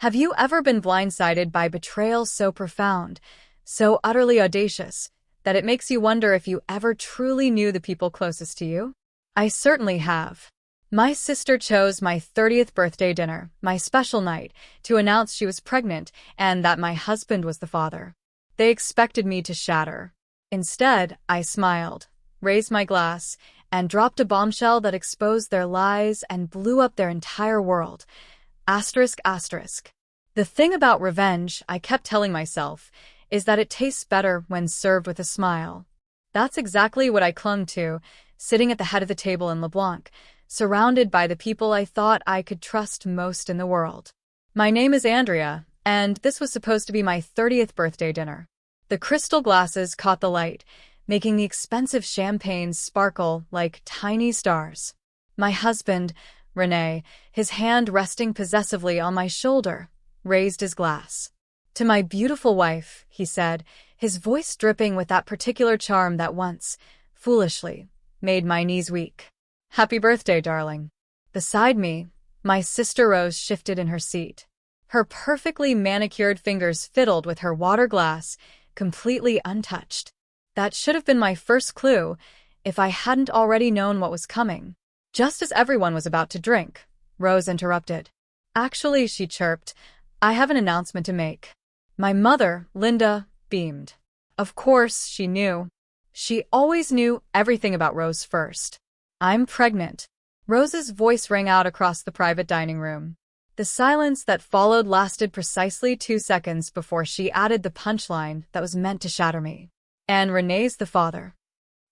Have you ever been blindsided by betrayal so profound, so utterly audacious, that it makes you wonder if you ever truly knew the people closest to you? I certainly have. My sister chose my 30th birthday dinner, my special night, to announce she was pregnant and that my husband was the father. They expected me to shatter. Instead, I smiled, raised my glass, and dropped a bombshell that exposed their lies and blew up their entire world. Asterisk, asterisk. The thing about revenge, I kept telling myself, is that it tastes better when served with a smile. That's exactly what I clung to, sitting at the head of the table in LeBlanc, surrounded by the people I thought I could trust most in the world. My name is Andrea, and this was supposed to be my 30th birthday dinner. The crystal glasses caught the light, making the expensive champagne sparkle like tiny stars. My husband, René, his hand resting possessively on my shoulder, raised his glass. "To my beautiful wife," he said, his voice dripping with that particular charm that once, foolishly, made my knees weak. "Happy birthday, darling." Beside me, my sister Rose shifted in her seat. Her perfectly manicured fingers fiddled with her water glass, completely untouched. That should have been my first clue, if I hadn't already known what was coming. Just as everyone was about to drink, Rose interrupted. "Actually," she chirped, "I have an announcement to make." My mother, Linda, beamed. Of course, she knew. She always knew everything about Rose first. "I'm pregnant." Rose's voice rang out across the private dining room. The silence that followed lasted precisely 2 seconds before she added the punchline that was meant to shatter me. "And René's the father."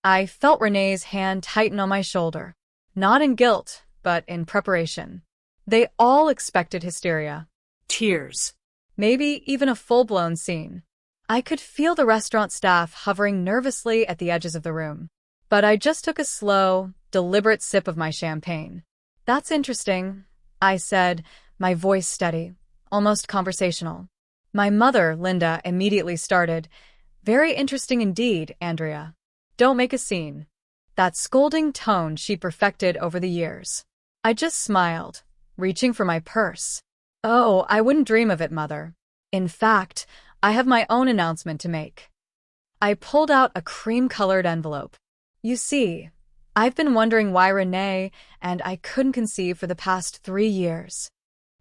I felt René's hand tighten on my shoulder. Not in guilt, but in preparation. They all expected hysteria. Tears. Maybe even a full-blown scene. I could feel the restaurant staff hovering nervously at the edges of the room. But I just took a slow, deliberate sip of my champagne. "That's interesting," I said, my voice steady, almost conversational. My mother, Linda, immediately started, "Very interesting indeed, Andrea. Don't make a scene." That scolding tone she perfected over the years. I just smiled, reaching for my purse. "Oh, I wouldn't dream of it, Mother. In fact, I have my own announcement to make." I pulled out a cream-colored envelope. "You see, I've been wondering why René and I couldn't conceive for the past 3 years."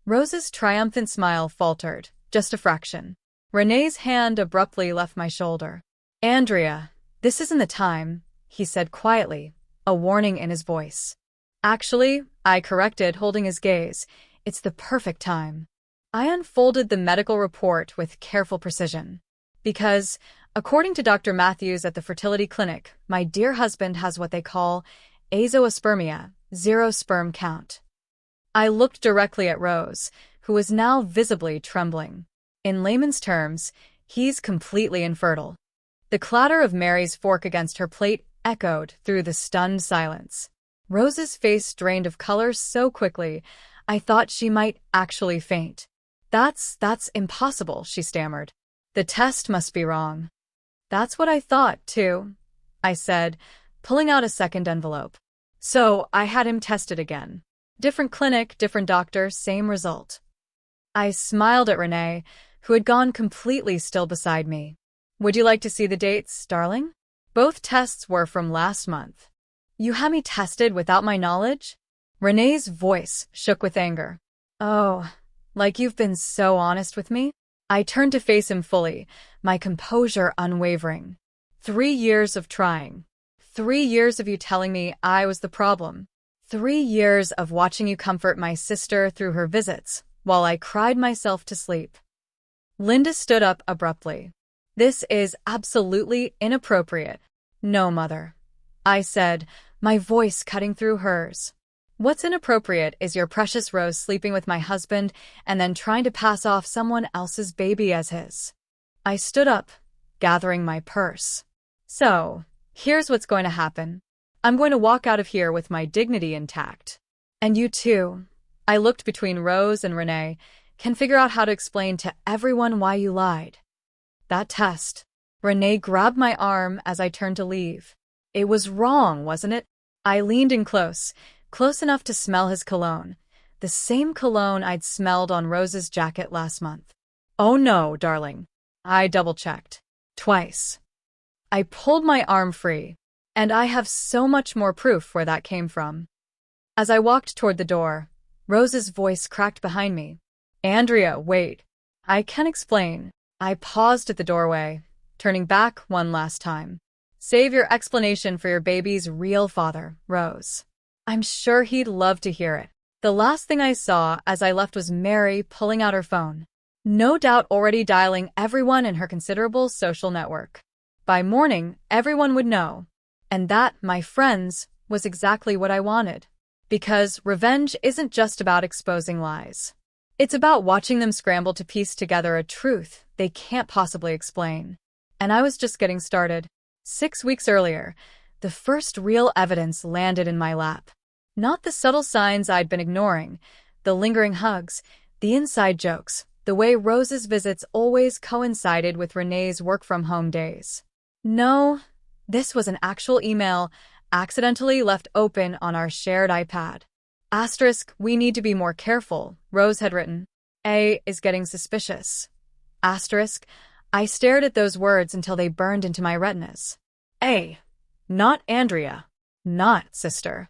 Rose's triumphant smile faltered, just a fraction. René's hand abruptly left my shoulder. "Andrea, this isn't the time," he said quietly, a warning in his voice. "Actually," I corrected, holding his gaze, "it's the perfect time." I unfolded the medical report with careful precision. Because, according to Dr. Matthews at the fertility clinic, my dear husband has what they call azoospermia, 0 sperm count. I looked directly at Rose, who was now visibly trembling. In layman's terms, he's completely infertile. The clatter of Mary's fork against her plate echoed through the stunned silence. Rose's face drained of color so quickly, I thought she might actually faint. That's impossible," she stammered. "The test must be wrong." "That's what I thought, too," I said, pulling out a second envelope. So I had him tested again. Different clinic, different doctor, same result. I smiled at René, who had gone completely still beside me. "Would you like to see the dates, darling? Both tests were from last month." "You had me tested without my knowledge?" René's voice shook with anger. "Oh, like you've been so honest with me?" I turned to face him fully, my composure unwavering. 3 years of trying. 3 years of you telling me I was the problem. 3 years of watching you comfort my sister through her visits, while I cried myself to sleep. Linda stood up abruptly. "This is absolutely inappropriate." "No, Mother," I said, my voice cutting through hers. "What's inappropriate is your precious Rose sleeping with my husband and then trying to pass off someone else's baby as his." I stood up, gathering my purse. "So, here's what's going to happen. I'm going to walk out of here with my dignity intact. And you too," I looked between Rose and René, "can figure out how to explain to everyone why you lied." "That test." René grabbed my arm as I turned to leave. "It was wrong, wasn't it?" I leaned in close enough to smell his cologne, the same cologne I'd smelled on Rose's jacket last month. Oh no, darling. I double-checked. Twice. I pulled my arm free, and I have so much more proof where that came from. As I walked toward the door, Rose's voice cracked behind me. Andrea, wait. I can explain. I paused at the doorway, turning back one last time. Save your explanation for your baby's real father, Rose. I'm sure he'd love to hear it. The last thing I saw as I left was Mary pulling out her phone, no doubt already dialing everyone in her considerable social network. By morning, everyone would know. And that, my friends, was exactly what I wanted. Because revenge isn't just about exposing lies. It's about watching them scramble to piece together a truth they can't possibly explain. And I was just getting started. 6 weeks earlier, the first real evidence landed in my lap. Not the subtle signs I'd been ignoring, the lingering hugs, the inside jokes, the way Rose's visits always coincided with Renee's work-from-home days. No, this was an actual email accidentally left open on our shared iPad. Asterisk, we need to be more careful, Rose had written. A is getting suspicious. Asterisk, I stared at those words until they burned into my retinas. A. Not Andrea. Not sister.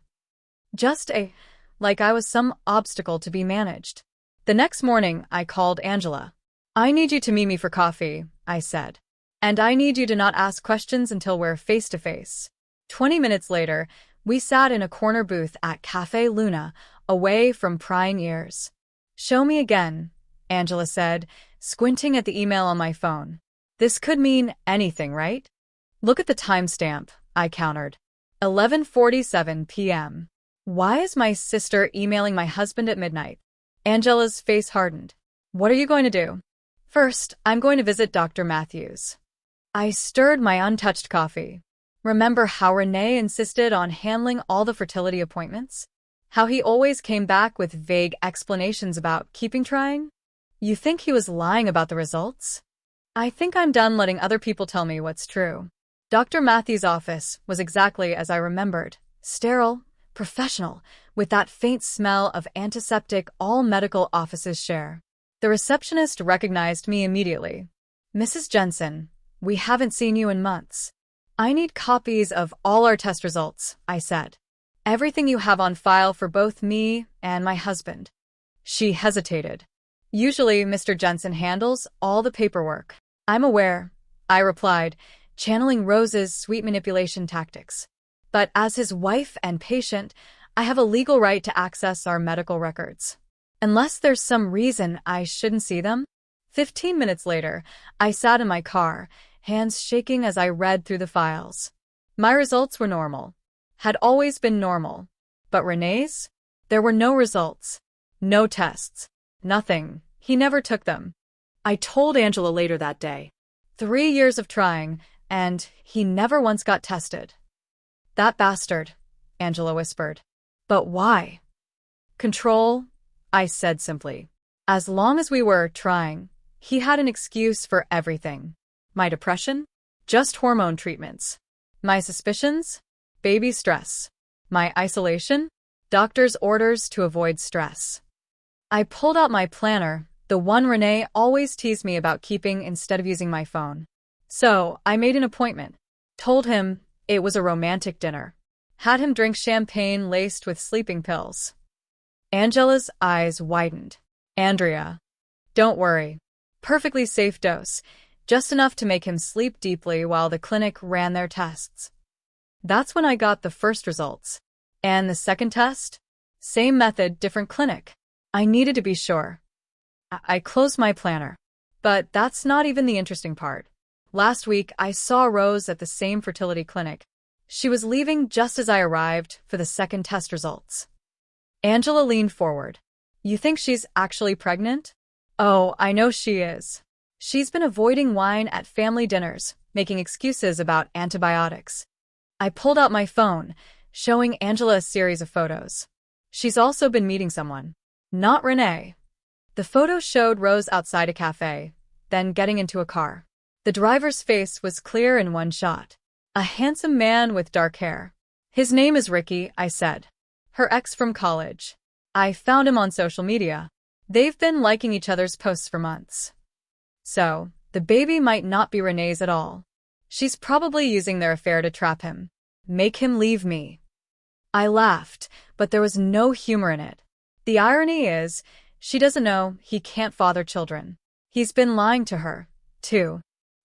Just A. Like I was some obstacle to be managed. The next morning, I called Angela. I need you to meet me for coffee, I said. And I need you to not ask questions until we're face-to-face. 20 minutes later, we sat in a corner booth at Café Luna, away from prying ears. Show me again, Angela said, squinting at the email on my phone. This could mean anything, right? Look at the timestamp, I countered. 11:47 p.m. Why is my sister emailing my husband at midnight? Angela's face hardened. What are you going to do? First, I'm going to visit Dr. Matthews. I stirred my untouched coffee. Remember how Renee insisted on handling all the fertility appointments? How he always came back with vague explanations about keeping trying? You think he was lying about the results? I think I'm done letting other people tell me what's true. Dr. Matthews' office was exactly as I remembered. Sterile, professional, with that faint smell of antiseptic all medical offices share. The receptionist recognized me immediately. Mrs. Jensen, we haven't seen you in months. I need copies of all our test results, I said. Everything you have on file for both me and my husband. She hesitated. Usually, Mr. Jensen handles all the paperwork. I'm aware, I replied, channeling Rose's sweet manipulation tactics. But as his wife and patient, I have a legal right to access our medical records. Unless there's some reason I shouldn't see them. 15 minutes later, I sat in my car, hands shaking as I read through the files. My results were normal. Had always been normal. But Renee's? There were no results. No tests. Nothing. He never took them. I told Angela later that day. 3 years of trying, and he never once got tested. That bastard, Angela whispered. But why? Control, I said simply. As long as we were trying, he had an excuse for everything. My depression? Just hormone treatments. My suspicions? Baby stress. My isolation? Doctor's orders to avoid stress. I pulled out my planner, the one Renee always teased me about keeping instead of using my phone. So, I made an appointment. Told him it was a romantic dinner. Had him drink champagne laced with sleeping pills. Angela's eyes widened. Andrea. Don't worry. Perfectly safe dose. Just enough to make him sleep deeply while the clinic ran their tests. That's when I got the first results. And the second test? Same method, different clinic. I needed to be sure. I closed my planner. But that's not even the interesting part. Last week, I saw Rose at the same fertility clinic. She was leaving just as I arrived for the second test results. Angela leaned forward. You think she's actually pregnant? Oh, I know she is. She's been avoiding wine at family dinners, making excuses about antibiotics. I pulled out my phone, showing Angela a series of photos. She's also been meeting someone. Not Renee. The photo showed Rose outside a cafe, then getting into a car. The driver's face was clear in one shot. A handsome man with dark hair. His name is Ricky, I said. Her ex from college. I found him on social media. They've been liking each other's posts for months. So, the baby might not be Renee's at all. She's probably using their affair to trap him. Make him leave me. I laughed, but there was no humor in it. The irony is, she doesn't know he can't father children. He's been lying to her, too.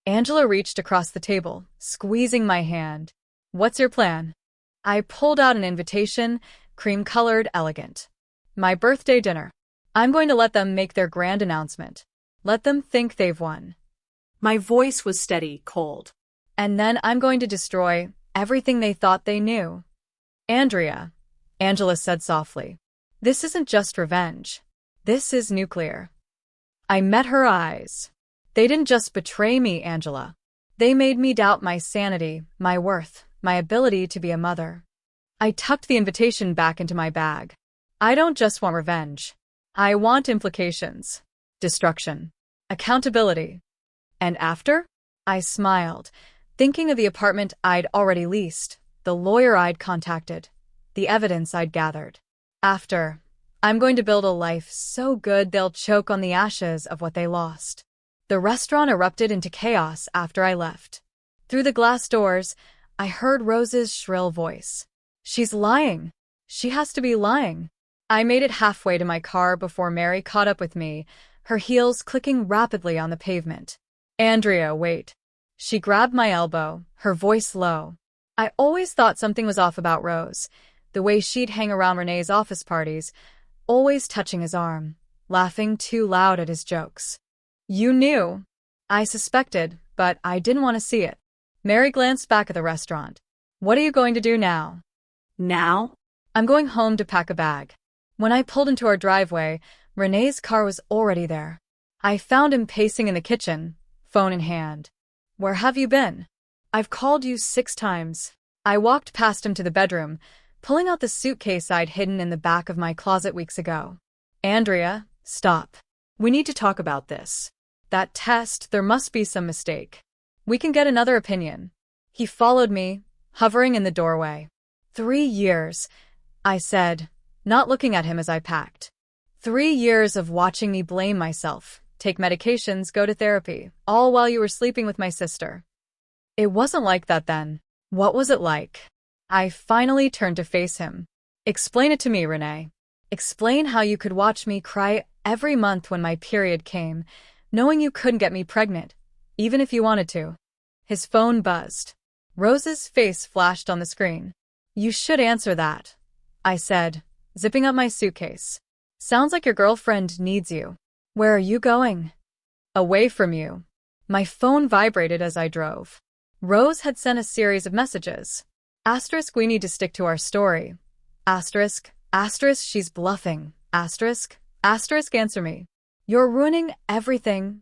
Angela reached across the table, squeezing my hand. What's your plan? I pulled out an invitation, cream-colored, elegant. My birthday dinner. I'm going to let them make their grand announcement. Let them think they've won. My voice was steady, cold. And then I'm going to destroy everything they thought they knew. Andrea, Angela said softly, this isn't just revenge. This is nuclear. I met her eyes. They didn't just betray me, Angela. They made me doubt my sanity, my worth, my ability to be a mother. I tucked the invitation back into my bag. I don't just want revenge. I want implications. Destruction. Accountability. And after? I smiled, thinking of the apartment I'd already leased, the lawyer I'd contacted, the evidence I'd gathered. After, I'm going to build a life so good they'll choke on the ashes of what they lost. The restaurant erupted into chaos after I left. Through the glass doors, I heard Rose's shrill voice. She's lying. She has to be lying. I made it halfway to my car before Mary caught up with me, her heels clicking rapidly on the pavement. Andrea, wait. She grabbed my elbow, her voice low. I always thought something was off about Rose, the way she'd hang around Renee's office parties, always touching his arm, laughing too loud at his jokes. You knew. I suspected, but I didn't want to see it. Mary glanced back at the restaurant. What are you going to do now? Now? I'm going home to pack a bag. When I pulled into our driveway, Renee's car was already there. I found him pacing in the kitchen, phone in hand. Where have you been? I've called you 6 times. I walked past him to the bedroom, pulling out the suitcase I'd hidden in the back of my closet weeks ago. Andrea, stop. We need to talk about this. That test, there must be some mistake. We can get another opinion. He followed me, hovering in the doorway. 3 years, I said, not looking at him as I packed. 3 years of watching me blame myself, take medications, go to therapy, all while you were sleeping with my sister. It wasn't like that then. What was it like? I finally turned to face him. Explain it to me, Renee. Explain how you could watch me cry every month when my period came, knowing you couldn't get me pregnant, even if you wanted to. His phone buzzed. Rose's face flashed on the screen. You should answer that, I said, zipping up my suitcase. Sounds like your girlfriend needs you. Where are you going? Away from you. My phone vibrated as I drove. Rose had sent a series of messages. Asterisk, we need to stick to our story. Asterisk, asterisk, she's bluffing. Asterisk, asterisk, answer me. You're ruining everything.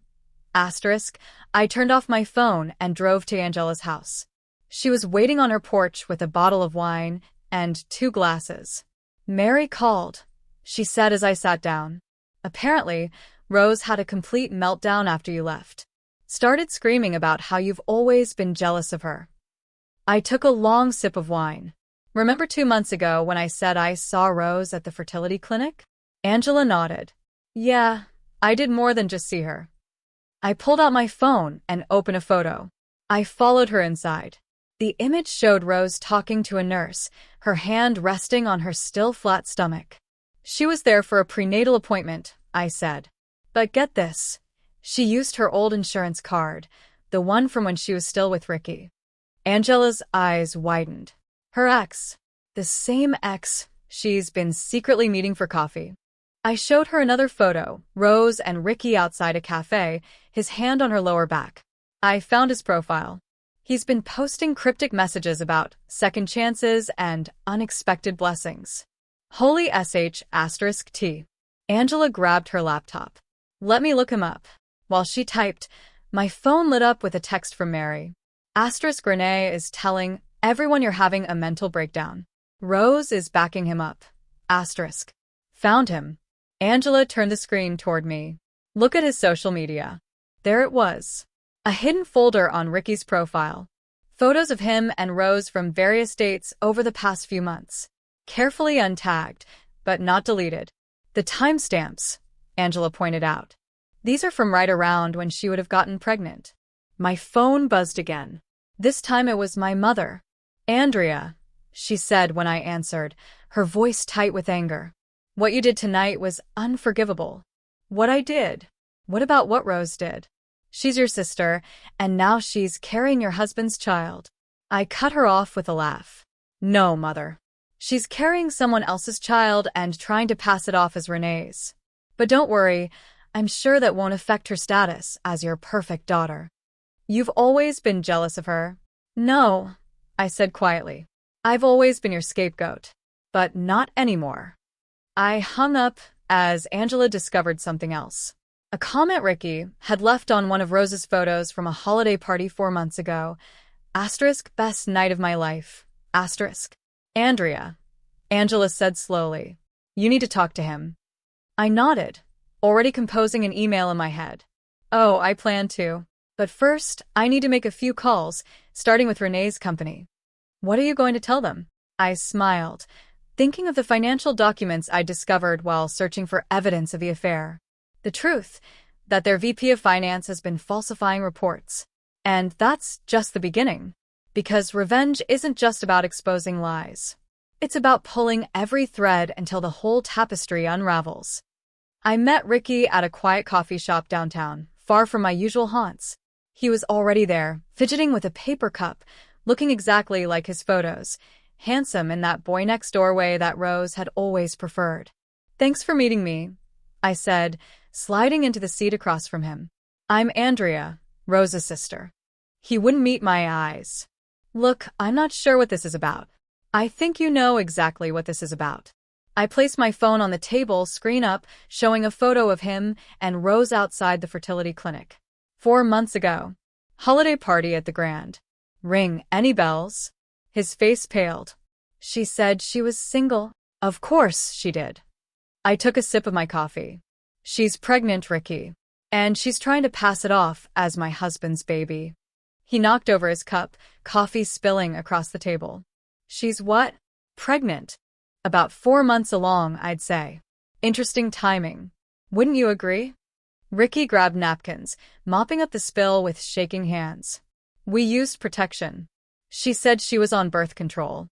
Asterisk, I turned off my phone and drove to Angela's house. She was waiting on her porch with a bottle of wine and 2 glasses. Mary called, she said as I sat down. Apparently, Rose had a complete meltdown after you left. Started screaming about how you've always been jealous of her. I took a long sip of wine. Remember 2 months ago when I said I saw Rose at the fertility clinic? Angela nodded. Yeah, I did more than just see her. I pulled out my phone and opened a photo. I followed her inside. The image showed Rose talking to a nurse, her hand resting on her still flat stomach. She was there for a prenatal appointment, I said. But get this. She used her old insurance card, the one from when she was still with Ricky. Angela's eyes widened. Her ex. The same ex she's been secretly meeting for coffee. I showed her another photo, Rose and Ricky outside a cafe, his hand on her lower back. I found his profile. He's been posting cryptic messages about second chances and unexpected blessings. Holy sh**T. Angela grabbed her laptop. Let me look him up. While she typed, my phone lit up with a text from Mary. Asterisk, Renee is telling everyone you're having a mental breakdown. Rose is backing him up. Asterisk. Found him. Angela turned the screen toward me. Look at his social media. There it was. A hidden folder on Ricky's profile. Photos of him and Rose from various dates over the past few months. Carefully untagged, but not deleted. The timestamps, Angela pointed out. These are from right around when she would have gotten pregnant. My phone buzzed again. This time it was my mother. Andrea, she said when I answered, her voice tight with anger. What you did tonight was unforgivable. What I did? What about what Rose did? She's your sister, and now she's carrying your husband's child. I cut her off with a laugh. No, Mother. She's carrying someone else's child and trying to pass it off as Renee's. But don't worry, I'm sure that won't affect her status as your perfect daughter. You've always been jealous of her. No, I said quietly. I've always been your scapegoat. But not anymore. I hung up as Angela discovered something else. A comment Ricky had left on one of Rose's photos from a holiday party 4 months ago. Asterisk, best night of my life. Asterisk. Andrea, Angela said slowly. You need to talk to him. I nodded, already composing an email in my head. Oh, I plan to. But first, I need to make a few calls, starting with Renee's company. What are you going to tell them? I smiled, thinking of the financial documents I discovered while searching for evidence of the affair. The truth, that their VP of Finance has been falsifying reports. And that's just the beginning. Because revenge isn't just about exposing lies. It's about pulling every thread until the whole tapestry unravels. I met Ricky at a quiet coffee shop downtown, far from my usual haunts. He was already there, fidgeting with a paper cup, looking exactly like his photos, handsome in that boy-next-door way that Rose had always preferred. Thanks for meeting me, I said, sliding into the seat across from him. I'm Andrea, Rose's sister. He wouldn't meet my eyes. Look, I'm not sure what this is about. I think you know exactly what this is about. I placed my phone on the table, screen up, showing a photo of him and Rose outside the fertility clinic. 4 months ago. Holiday party at the Grand. Ring any bells? His face paled. She said she was single. Of course she did. I took a sip of my coffee. She's pregnant, Ricky. And she's trying to pass it off as my husband's baby. He knocked over his cup, coffee spilling across the table. She's what? Pregnant. About 4 months along, I'd say. Interesting timing. Wouldn't you agree? Ricky grabbed napkins, mopping up the spill with shaking hands. We used protection. She said she was on birth control.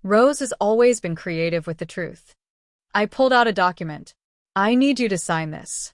Rose has always been creative with the truth. I pulled out a document. I need you to sign this.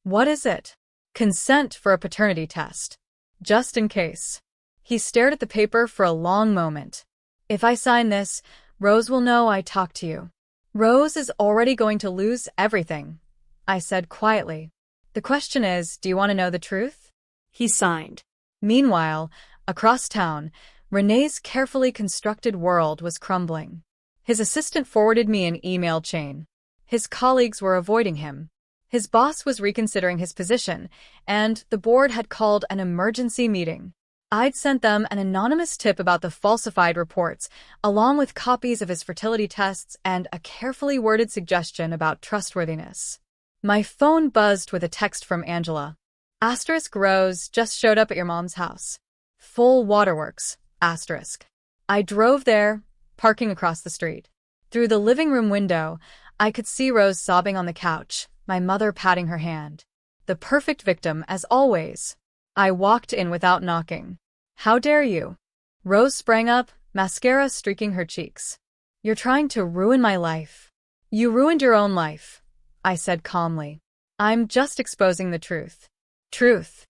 What is it? Consent for a paternity test. Just in case. He stared at the paper for a long moment. If I sign this, Rose will know I talked to you. Rose is already going to lose everything, I said quietly. The question is, do you want to know the truth? He signed. Meanwhile, across town, Renee's carefully constructed world was crumbling. His assistant forwarded me an email chain. His colleagues were avoiding him. His boss was reconsidering his position, and the board had called an emergency meeting. I'd sent them an anonymous tip about the falsified reports, along with copies of his fertility tests and a carefully worded suggestion about trustworthiness. My phone buzzed with a text from Angela. Asterisk Rose just showed up at your mom's house. Full waterworks. Asterisk. I drove there, parking across the street. Through the living room window, I could see Rose sobbing on the couch, my mother patting her hand. The perfect victim, as always. I walked in without knocking. How dare you? Rose sprang up, mascara streaking her cheeks. You're trying to ruin my life. You ruined your own life, I said calmly. I'm just exposing the truth. Truth.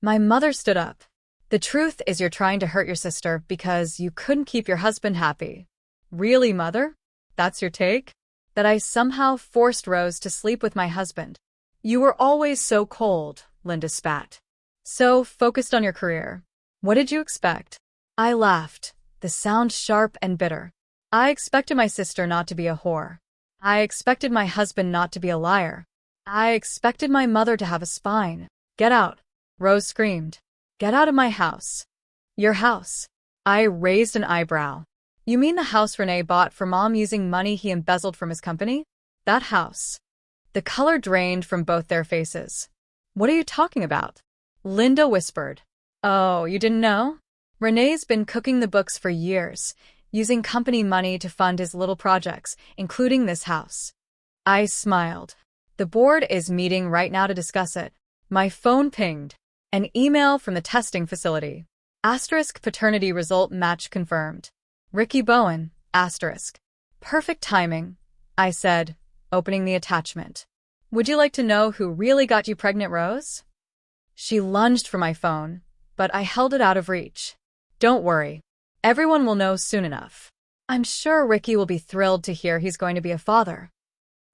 My mother stood up. The truth is you're trying to hurt your sister because you couldn't keep your husband happy. Really, Mother? That's your take? That I somehow forced Rose to sleep with my husband. You were always so cold, Linda spat. So focused on your career. What did you expect? I laughed, the sound sharp and bitter. I expected my sister not to be a whore. I expected my husband not to be a liar. I expected my mother to have a spine. Get out, Rose screamed. Get out of my house. Your house. I raised an eyebrow. You mean the house Renee bought for Mom using money he embezzled from his company? That house. The color drained from both their faces. What are you talking about? Linda whispered. Oh, you didn't know? Renee's been cooking the books for years, using company money to fund his little projects, including this house. I smiled. The board is meeting right now to discuss it. My phone pinged. An email from the testing facility. Asterisk paternity result match confirmed. Ricky Bowen, asterisk. Perfect timing, I said, opening the attachment. Would you like to know who really got you pregnant, Rose? She lunged for my phone, but I held it out of reach. Don't worry. Everyone will know soon enough. I'm sure Ricky will be thrilled to hear he's going to be a father.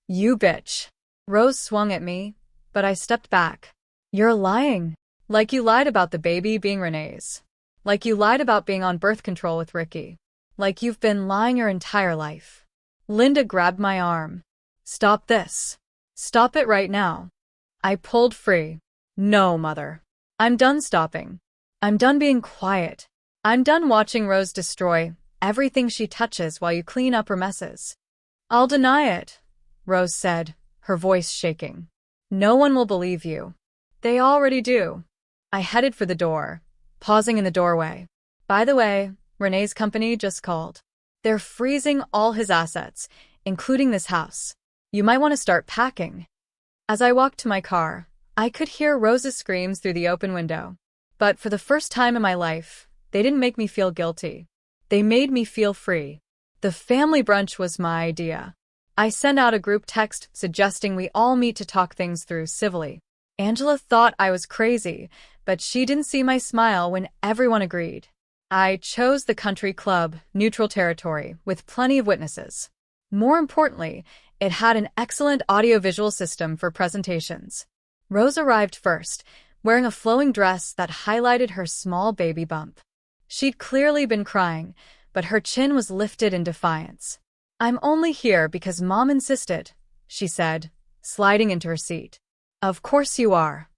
You bitch. Rose swung at me, but I stepped back. You're lying. Like you lied about the baby being Renee's. Like you lied about being on birth control with Ricky. Like you've been lying your entire life. Linda grabbed my arm. Stop this. Stop it right now. I pulled free. No, Mother. I'm done stopping. I'm done being quiet. I'm done watching Rose destroy everything she touches while you clean up her messes. I'll deny it, Rose said, her voice shaking. No one will believe you. They already do. I headed for the door, pausing in the doorway. By the way, Renee's company just called. They're freezing all his assets, including this house. You might want to start packing. As I walked to my car, I could hear Rose's screams through the open window. But for the first time in my life, they didn't make me feel guilty. They made me feel free. The family brunch was my idea. I sent out a group text suggesting we all meet to talk things through civilly. Angela thought I was crazy, but she didn't see my smile when everyone agreed. I chose the country club, neutral territory, with plenty of witnesses. More importantly, it had an excellent audiovisual system for presentations. Rose arrived first, wearing a flowing dress that highlighted her small baby bump. She'd clearly been crying, but her chin was lifted in defiance. I'm only here because Mom insisted, she said, sliding into her seat. Of course you are.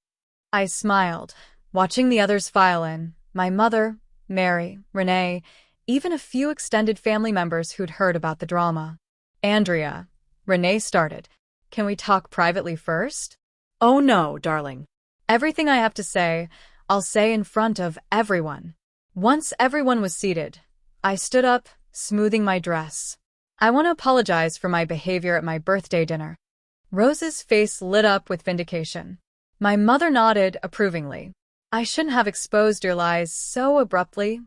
I smiled, watching the others file in, my mother, Mary, Renee, even a few extended family members who'd heard about the drama. Andrea, Renee started. Can we talk privately first? Oh no, darling. Everything I have to say, I'll say in front of everyone. Once everyone was seated, I stood up, smoothing my dress. I want to apologize for my behavior at my birthday dinner. Rose's face lit up with vindication. My mother nodded approvingly. I shouldn't have exposed your lies so abruptly,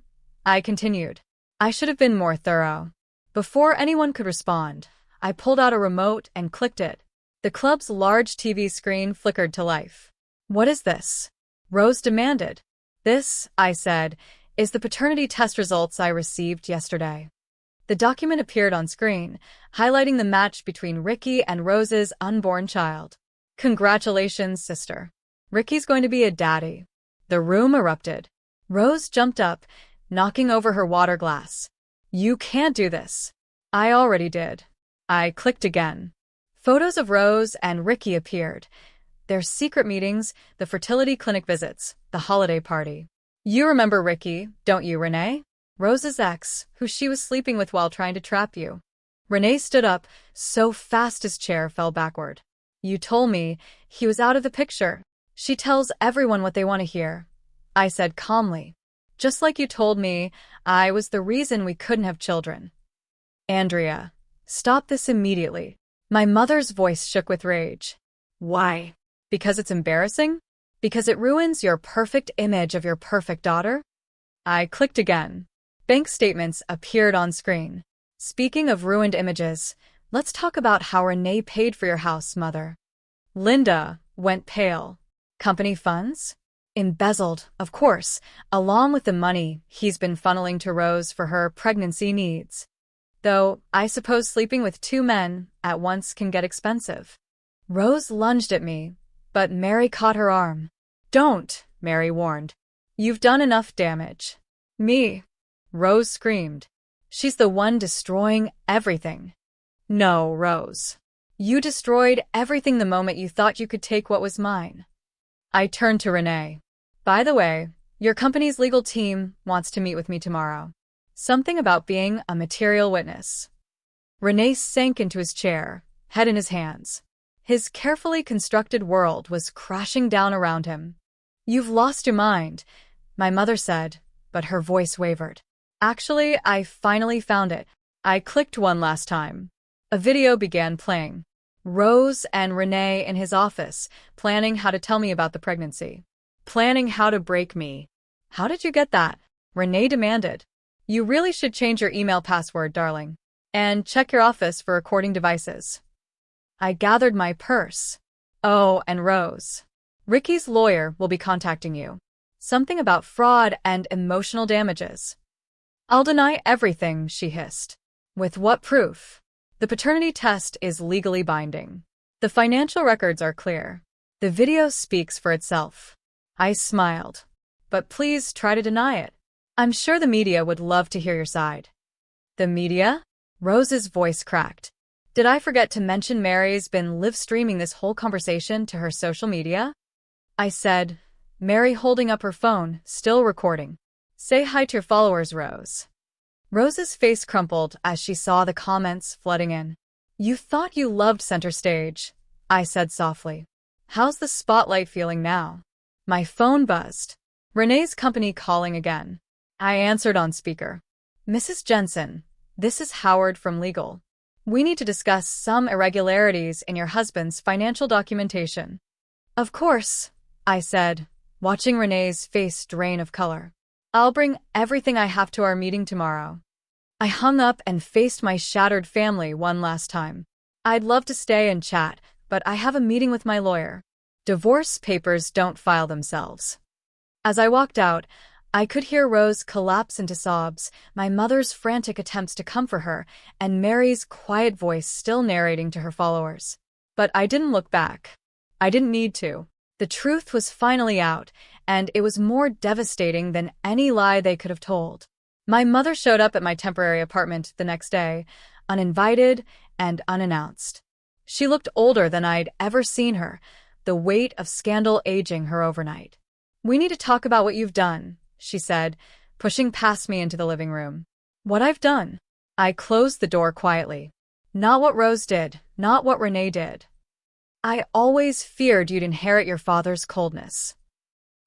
I continued. I should have been more thorough. Before anyone could respond, I pulled out a remote and clicked it. The club's large TV screen flickered to life. What is this? Rose demanded. This, I said, is the paternity test results I received yesterday. The document appeared on screen, highlighting the match between Ricky and Rose's unborn child. Congratulations, sister. Ricky's going to be a daddy. The room erupted. Rose jumped up, knocking over her water glass. You can't do this. I already did. I clicked again. Photos of Rose and Ricky appeared. Their secret meetings, the fertility clinic visits, the holiday party. You remember Ricky, don't you, Renee? Rose's ex, who she was sleeping with while trying to trap you. Renee stood up, so fast his chair fell backward. You told me he was out of the picture. She tells everyone what they want to hear. I said calmly. Just like you told me, I was the reason we couldn't have children. Andrea, stop this immediately. My mother's voice shook with rage. Why? Because it's embarrassing? Because it ruins your perfect image of your perfect daughter? I clicked again. Bank statements appeared on screen. Speaking of ruined images, let's talk about how Renee paid for your house, Mother. Linda went pale. Company funds? Embezzled, of course, along with the money he's been funneling to Rose for her pregnancy needs. Though, I suppose sleeping with two men at once can get expensive. Rose lunged at me, but Mary caught her arm. Don't, Mary warned. You've done enough damage. Me? Rose screamed. She's the one destroying everything. No, Rose. You destroyed everything the moment you thought you could take what was mine. I turned to Renee. By the way, your company's legal team wants to meet with me tomorrow. Something about being a material witness. Renee sank into his chair, head in his hands. His carefully constructed world was crashing down around him. You've lost your mind, my mother said, but her voice wavered. Actually, I finally found it. I clicked one last time. A video began playing. Rose and Renee in his office, planning how to tell me about the pregnancy. Planning how to break me. How did you get that? Renee demanded. You really should change your email password, darling. And check your office for recording devices. I gathered my purse. Oh, and Rose. Ricky's lawyer will be contacting you. Something about fraud and emotional damages. I'll deny everything, she hissed. With what proof? The paternity test is legally binding. The financial records are clear. The video speaks for itself. I smiled. But please try to deny it. I'm sure the media would love to hear your side. The media? Rose's voice cracked. Did I forget to mention Mary's been live streaming this whole conversation to her social media? I said, Mary holding up her phone, still recording. Say hi to your followers, Rose. Rose's face crumpled as she saw the comments flooding in. You thought you loved center stage, I said softly. How's the spotlight feeling now? My phone buzzed. Renee's company calling again. I answered on speaker. Mrs. Jensen, this is Howard from legal. We need to discuss some irregularities in your husband's financial documentation. Of course, I said, watching Renee's face drain of color. I'll bring everything I have to our meeting tomorrow. I hung up and faced my shattered family one last time. I'd love to stay and chat, but I have a meeting with my lawyer. Divorce papers don't file themselves. As I walked out, I could hear Rose collapse into sobs, my mother's frantic attempts to comfort her, and Mary's quiet voice still narrating to her followers. But I didn't look back. I didn't need to. The truth was finally out, and it was more devastating than any lie they could have told. My mother showed up at my temporary apartment the next day, uninvited and unannounced. She looked older than I'd ever seen her, the weight of scandal aging her overnight. We need to talk about what you've done, she said, pushing past me into the living room. What I've done? I closed the door quietly. Not what Rose did, not what Renee did. I always feared you'd inherit your father's coldness.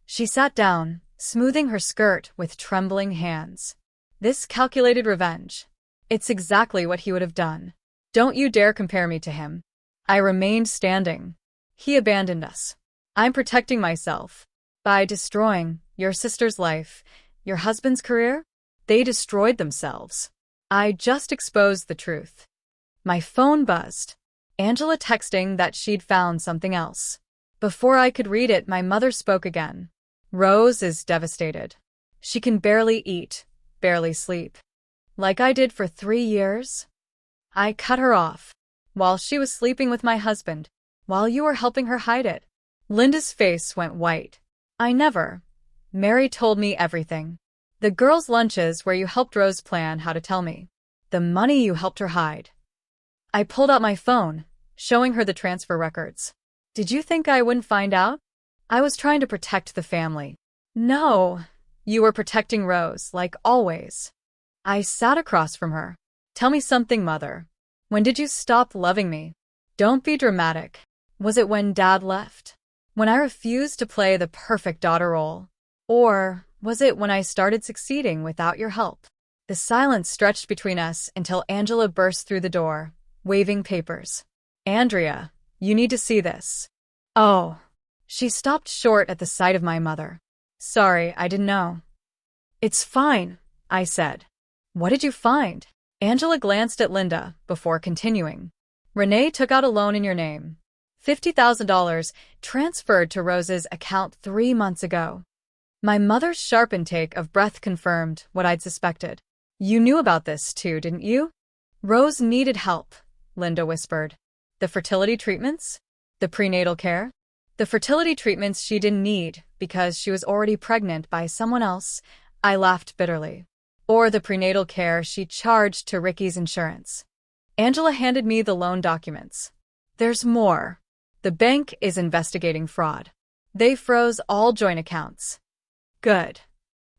She sat down, smoothing her skirt with trembling hands. This calculated revenge. It's exactly what he would have done. Don't you dare compare me to him. I remained standing. He abandoned us. I'm protecting myself. By destroying your sister's life, your husband's career, they destroyed themselves. I just exposed the truth. My phone buzzed. Angela texting that she'd found something else. Before I could read it, my mother spoke again. Rose is devastated. She can barely eat, barely sleep. Like I did for 3 years? I cut her off. While she was sleeping with my husband, while you were helping her hide it. Linda's face went white. I never. Mary told me everything. The girls' lunches where you helped Rose plan how to tell me. The money you helped her hide. I pulled out my phone, showing her the transfer records. Did you think I wouldn't find out? I was trying to protect the family. No, you were protecting Rose, like always. I sat across from her. Tell me something, Mother. When did you stop loving me? Don't be dramatic. Was it when Dad left? When I refused to play the perfect daughter role? Or was it when I started succeeding without your help? The silence stretched between us until Angela burst through the door, waving papers. Andrea, you need to see this. Oh. She stopped short at the sight of my mother. Sorry, I didn't know. It's fine, I said. What did you find? Angela glanced at Linda before continuing. Renee took out a loan in your name. $50,000 transferred to Rose's account 3 months ago. My mother's sharp intake of breath confirmed what I'd suspected. You knew about this too, didn't you? Rose needed help, Linda whispered. The fertility treatments? The prenatal care? The fertility treatments she didn't need because she was already pregnant by someone else, I laughed bitterly. Or the prenatal care she charged to Ricky's insurance. Angela handed me the loan documents. There's more. The bank is investigating fraud. They froze all joint accounts. Good.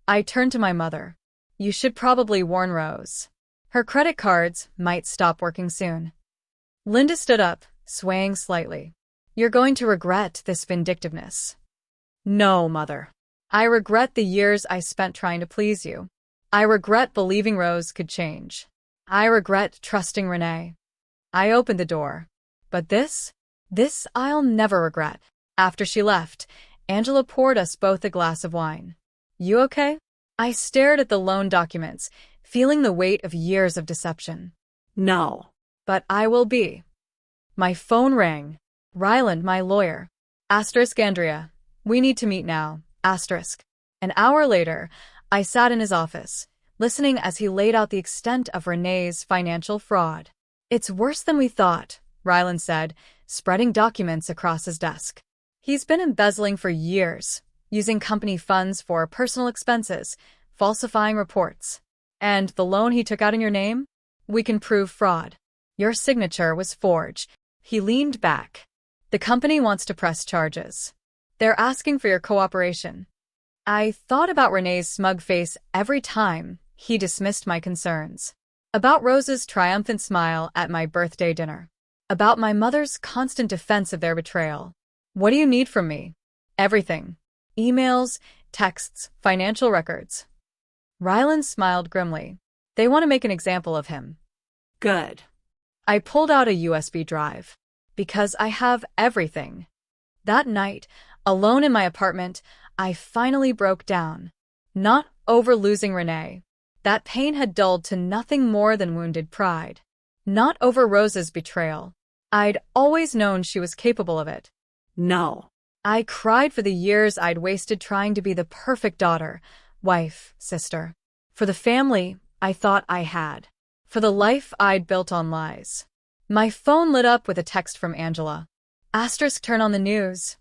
I turned to my mother. You should probably warn Rose. Her credit cards might stop working soon. Linda stood up, swaying slightly. You're going to regret this vindictiveness. No, Mother. I regret the years I spent trying to please you. I regret believing Rose could change. I regret trusting Renee. I opened the door. But this I'll never regret. After she left, Angela poured us both a glass of wine. You okay? I stared at the loan documents, feeling the weight of years of deception. No. But I will be. My phone rang. Ryland, my lawyer. Andrea, we need to meet now. An hour later, I sat in his office, listening as he laid out the extent of Renee's financial fraud. It's worse than we thought, Ryland said, spreading documents across his desk. He's been embezzling for years, using company funds for personal expenses, falsifying reports. And the loan he took out in your name? We can prove fraud. Your signature was forged. He leaned back. The company wants to press charges. They're asking for your cooperation. I thought about Renee's smug face every time he dismissed my concerns. About Rose's triumphant smile at my birthday dinner. About my mother's constant defense of their betrayal. What do you need from me? Everything. Emails, texts, financial records. Ryland smiled grimly. They want to make an example of him. Good. I pulled out a USB drive. Because I have everything. That night, alone in my apartment, I finally broke down. Not over losing Renee. That pain had dulled to nothing more than wounded pride. Not over Rose's betrayal. I'd always known she was capable of it. No. I cried for the years I'd wasted trying to be the perfect daughter, wife, sister. For the family I thought I had. For the life I'd built on lies. My phone lit up with a text from Angela. Turn on the news.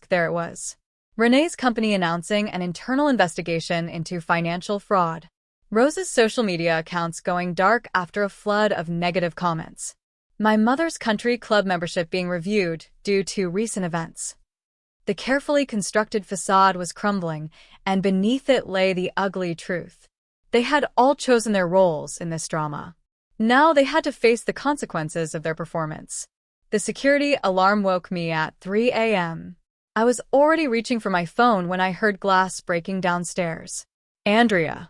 There it was. Renee's company announcing an internal investigation into financial fraud. Rose's social media accounts going dark after a flood of negative comments. My mother's country club membership being reviewed due to recent events. The carefully constructed facade was crumbling, and beneath it lay the ugly truth. They had all chosen their roles in this drama. Now they had to face the consequences of their performance. The security alarm woke me at 3 a.m. I was already reaching for my phone when I heard glass breaking downstairs. Andrea.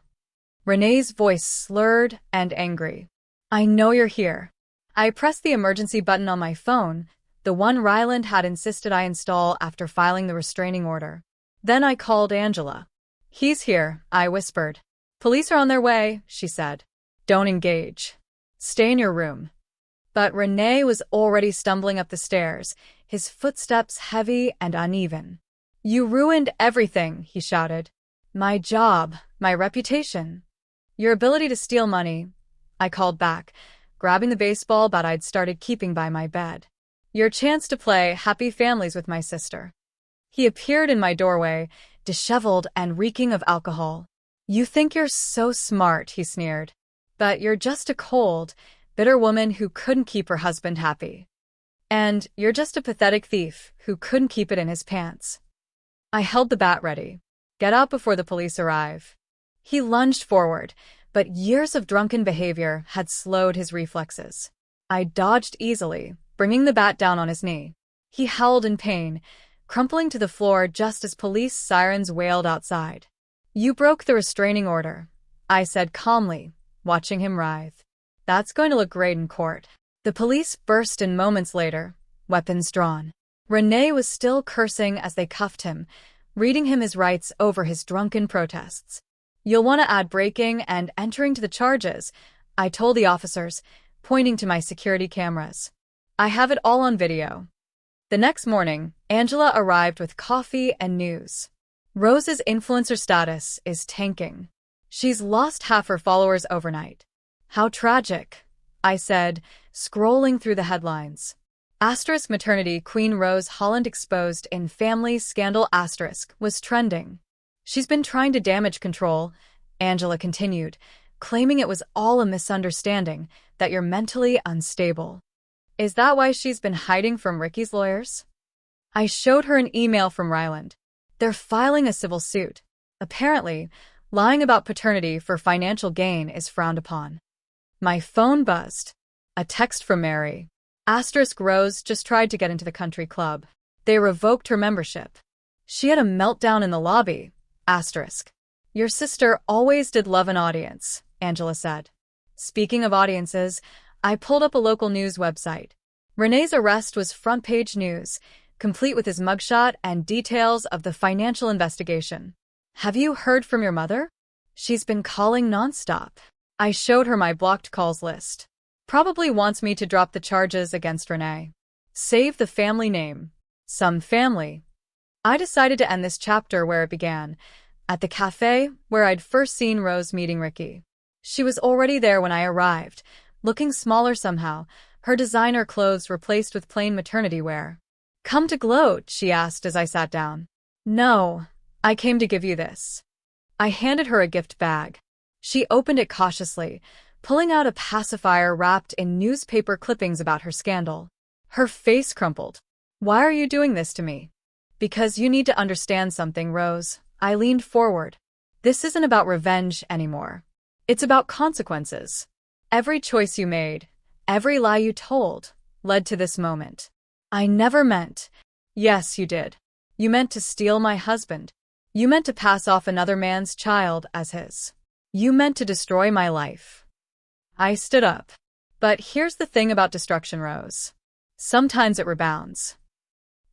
Renee's voice slurred and angry. I know you're here. I pressed the emergency button on my phone, the one Ryland had insisted I install after filing the restraining order. Then I called Angela. He's here, I whispered. Police are on their way, she said. Don't engage. Stay in your room. But Renee was already stumbling up the stairs, his footsteps heavy and uneven. You ruined everything, he shouted. My job, my reputation. Your ability to steal money, I called back, grabbing the baseball bat I'd started keeping by my bed. Your chance to play happy families with my sister. He appeared in my doorway, disheveled and reeking of alcohol. You think you're so smart, he sneered. But you're just a cold, bitter woman who couldn't keep her husband happy. And you're just a pathetic thief who couldn't keep it in his pants. I held the bat ready. Get out before the police arrive. He lunged forward, but years of drunken behavior had slowed his reflexes. I dodged easily, bringing the bat down on his knee. He howled in pain, crumpling to the floor just as police sirens wailed outside. You broke the restraining order, I said calmly, watching him writhe. That's going to look great in court. The police burst in moments later, weapons drawn. Renee was still cursing as they cuffed him, reading him his rights over his drunken protests. You'll want to add breaking and entering to the charges, I told the officers, pointing to my security cameras. I have it all on video. The next morning, Angela arrived with coffee and news. Rose's influencer status is tanking. She's lost half her followers overnight. How tragic, I said, scrolling through the headlines. Maternity Queen Rose Holland exposed in family scandal was trending. She's been trying to damage control, Angela continued, claiming it was all a misunderstanding, that you're mentally unstable. Is that why she's been hiding from Ricky's lawyers? I showed her an email from Ryland. They're filing a civil suit. Apparently, lying about paternity for financial gain is frowned upon. My phone buzzed. A text from Mary. Rose just tried to get into the country club. They revoked her membership. She had a meltdown in the lobby. Your sister always did love an audience, Angela said. Speaking of audiences, I pulled up a local news website. René's arrest was front-page news, complete with his mugshot and details of the financial investigation. Have you heard from your mother? She's been calling nonstop. I showed her my blocked calls list. Probably wants me to drop the charges against René. Save the family name. Some family. I decided to end this chapter where it began, at the cafe where I'd first seen Rose meeting Ricky. She was already there when I arrived, looking smaller somehow, her designer clothes replaced with plain maternity wear. Come to gloat? She asked as I sat down. No, I came to give you this. I handed her a gift bag. She opened it cautiously, pulling out a pacifier wrapped in newspaper clippings about her scandal. Her face crumpled. Why are you doing this to me? Because you need to understand something, Rose. I leaned forward. This isn't about revenge anymore. It's about consequences. Every choice you made, every lie you told, led to this moment. I never meant. Yes, you did. You meant to steal my husband. You meant to pass off another man's child as his. You meant to destroy my life. I stood up. But here's the thing about destruction, Rose. Sometimes it rebounds.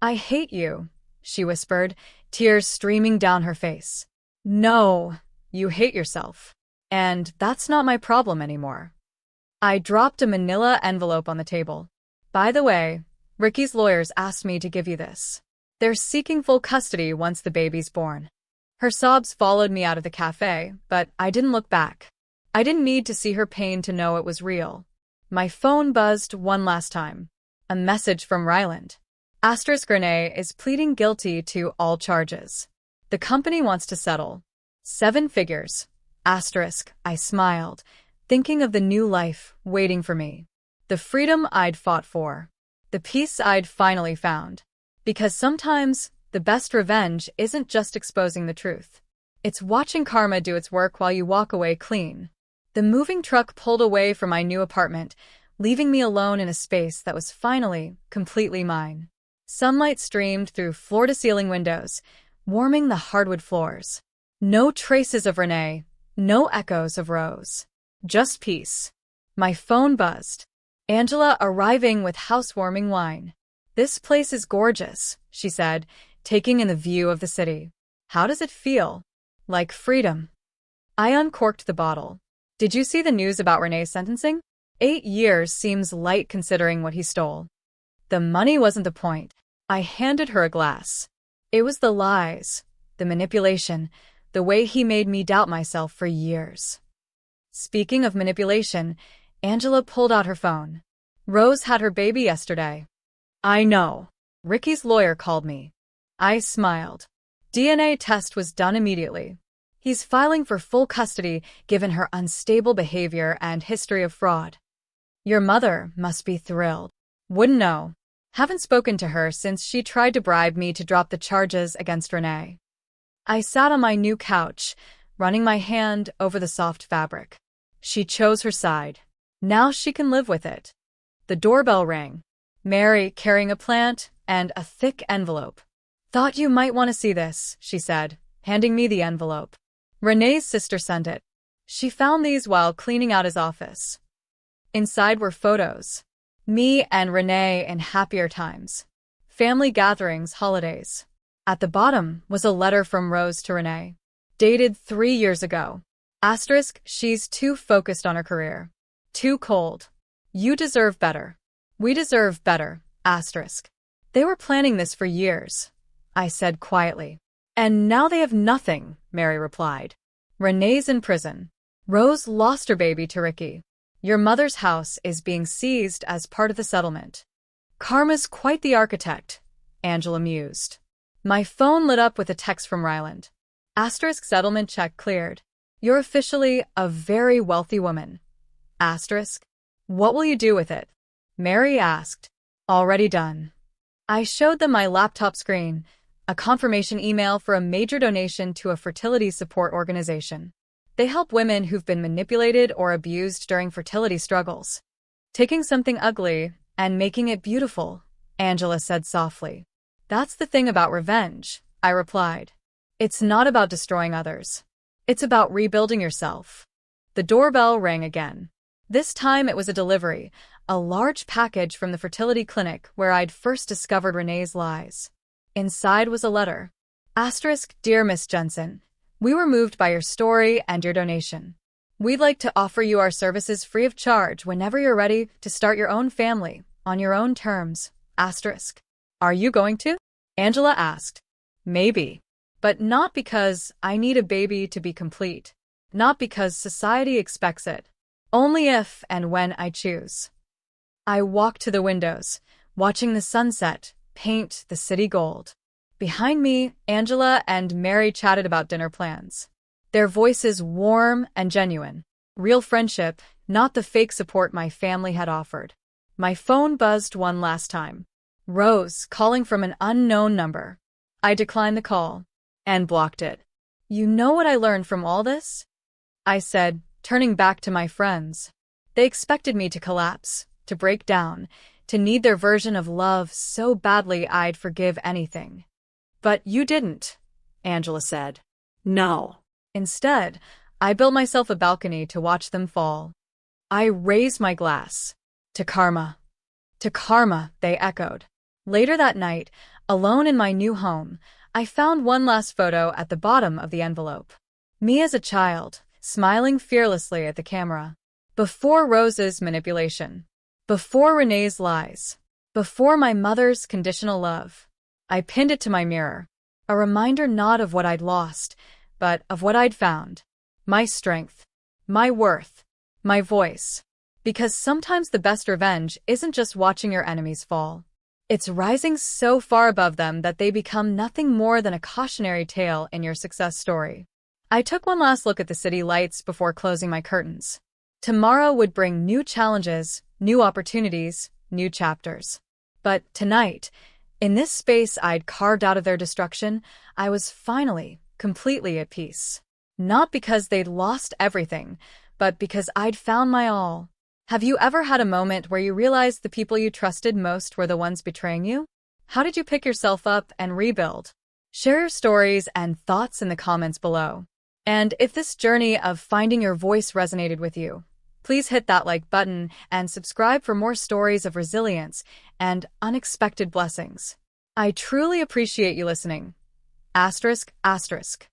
I hate you, she whispered, tears streaming down her face. No, you hate yourself. And that's not my problem anymore. I dropped a manila envelope on the table. By the way, Ricky's lawyers asked me to give you this. They're seeking full custody once the baby's born. Her sobs followed me out of the cafe, but I didn't look back. I didn't need to see her pain to know it was real. My phone buzzed one last time. A message from Ryland. René is pleading guilty to all charges. The company wants to settle. 7 figures. I smiled, thinking of the new life waiting for me. The freedom I'd fought for. The peace I'd finally found. Because sometimes, the best revenge isn't just exposing the truth. It's watching karma do its work while you walk away clean. The moving truck pulled away from my new apartment, leaving me alone in a space that was finally completely mine. Sunlight streamed through floor-to-ceiling windows, warming the hardwood floors. No traces of René, no echoes of Rose. Just peace. My phone buzzed. Angela arriving with housewarming wine. This place is gorgeous, she said, taking in the view of the city. How does it feel? Like freedom. I uncorked the bottle. Did you see the news about René's sentencing? 8 years seems light considering what he stole. The money wasn't the point. I handed her a glass. It was the lies, the manipulation, the way he made me doubt myself for years. Speaking of manipulation, Angela pulled out her phone. Rose had her baby yesterday. I know. Ricky's lawyer called me. I smiled. DNA test was done immediately. He's filing for full custody given her unstable behavior and history of fraud. Your mother must be thrilled. Wouldn't know. Haven't spoken to her since she tried to bribe me to drop the charges against René. I sat on my new couch, running my hand over the soft fabric. She chose her side. Now she can live with it. The doorbell rang. Mary carrying a plant and a thick envelope. Thought you might want to see this, she said, handing me the envelope. René's sister sent it. She found these while cleaning out his office. Inside were photos. Me and René in happier times. Family gatherings, holidays. At the bottom was a letter from Rose to René. Dated 3 years ago. She's too focused on her career. Too cold. You deserve better. We deserve better. They were planning this for years, I said quietly. And now they have nothing, Mary replied. René's in prison. Rose lost her baby to Ricky. Your mother's house is being seized as part of the settlement. Karma's quite the architect, Angela mused. My phone lit up with a text from Ryland. Settlement check cleared. You're officially a very wealthy woman. What will you do with it? Mary asked. Already done. I showed them my laptop screen, a confirmation email for a major donation to a fertility support organization. They help women who've been manipulated or abused during fertility struggles. Taking something ugly and making it beautiful, Angela said softly. That's the thing about revenge, I replied. It's not about destroying others. It's about rebuilding yourself. The doorbell rang again. This time it was a delivery, a large package from the fertility clinic where I'd first discovered Renee's lies. Inside was a letter. Asterisk, Dear Miss Jensen, we were moved by your story and your donation. We'd like to offer you our services free of charge whenever you're ready to start your own family, on your own terms. Asterisk. Are you going to? Angela asked. Maybe. But not because I need a baby to be complete. Not because society expects it. Only if and when I choose. I walked to the windows, watching the sunset paint the city gold. Behind me, Angela and Mary chatted about dinner plans. Their voices warm and genuine. Real friendship, not the fake support my family had offered. My phone buzzed one last time. Rose, calling from an unknown number. I declined the call and blocked it. You know what I learned from all this? I said, turning back to my friends. They expected me to collapse, to break down, to need their version of love so badly I'd forgive anything. But you didn't, Angela said. No. Instead, I built myself a balcony to watch them fall. I raised my glass. To karma. To karma, they echoed. Later that night, alone in my new home, I found one last photo at the bottom of the envelope. Me as a child, smiling fearlessly at the camera. Before Rose's manipulation. Before Renee's lies. Before my mother's conditional love. I pinned it to my mirror. A reminder not of what I'd lost, but of what I'd found. My strength. My worth. My voice. Because sometimes the best revenge isn't just watching your enemies fall. It's rising so far above them that they become nothing more than a cautionary tale in your success story. I took one last look at the city lights before closing my curtains. Tomorrow would bring new challenges, new opportunities, new chapters. But tonight, in this space I'd carved out of their destruction, I was finally, completely at peace. Not because they'd lost everything, but because I'd found my all. Have you ever had a moment where you realized the people you trusted most were the ones betraying you? How did you pick yourself up and rebuild? Share your stories and thoughts in the comments below. And if this journey of finding your voice resonated with you, please hit that like button and subscribe for more stories of resilience and unexpected blessings. I truly appreciate you listening. Asterisk, asterisk.